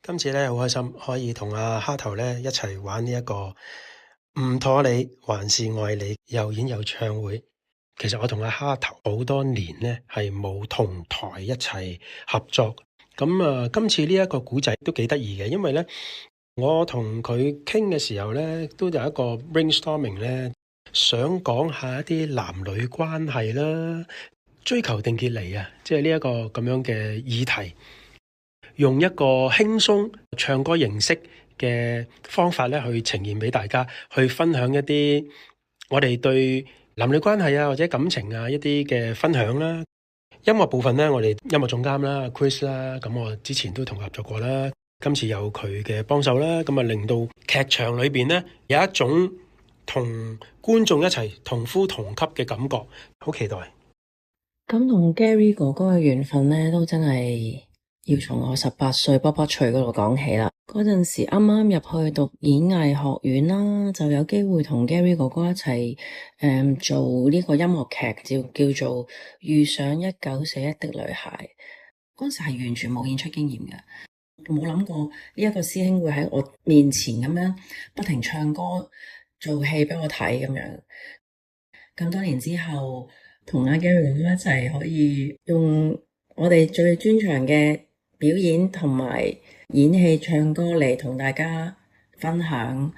今次咧好開心，可以同阿蝦頭咧一齊玩呢一個唔妥你還是愛你又演又唱會。其實我同阿蝦頭好多年咧係冇同台一齊合作。咁今次呢一個古仔都幾得意嘅，因為咧我同佢傾嘅時候咧，都有一個 brainstorming 咧，想講下一啲男女關係啦，追求定結離啊，即係呢一個咁樣嘅議題。用一個輕鬆唱歌形式嘅方法咧，去呈現俾大家，去分享一啲我哋對男女關係啊，或者感情啊一啲嘅分享啦。音樂部分咧，我哋音樂總監啦，Chris 啦，咁我之前都同佢合作過啦，今次有佢嘅幫手啦，咁啊令到劇場裏邊咧有一種同觀眾一齊同呼同吸嘅感覺，好期待。咁同 Gary 哥哥嘅緣分咧，都真係要從我18歲卜卜脆嗰度講起啦。嗰陣時啱啱入去讀演藝學院啦，就有機會同 Gary 哥哥一齊做呢個音樂劇，叫做《遇上1941的女孩》。嗰陣時係完全冇演出經驗嘅，冇諗過呢一個師兄會喺我面前咁樣不停唱歌做戲俾我睇咁樣。咁多年之後，同阿 Gary 哥哥一齊可以用我哋最專長嘅表演同埋演戲唱歌嚟同大家分享。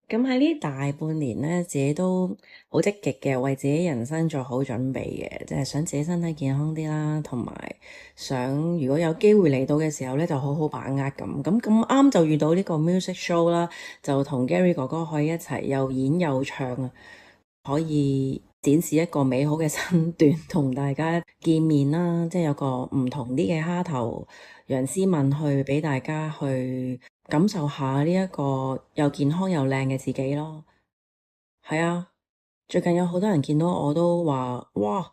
咁喺呢大半年咧，自己都好積極嘅，為自己人生做好準備嘅，即係想自己身體健康啲啦，同埋想如果有機會嚟到嘅時候咧，就好好把握咁。咁啱就遇到呢個 music show 啦，就同 Gary 哥哥可以一齊又演又唱啊，可以展示一個美好嘅身段，同大家見面啦，即係有個唔同啲嘅蝦頭楊思敏去俾大家去感受下呢一個又健康又靚嘅自己咯。係啊，最近有好多人見到我都話哇，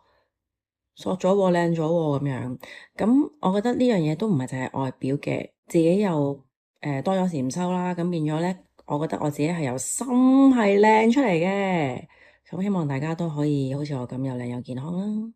索咗喎，靚咗喎咁樣。咁我覺得呢樣嘢都唔係淨係外表嘅，自己又多咗禪修啦，咁變咗咧，我覺得我自己係由心係靚出嚟嘅。咁希望大家都可以好似我咁又靚又健康啦。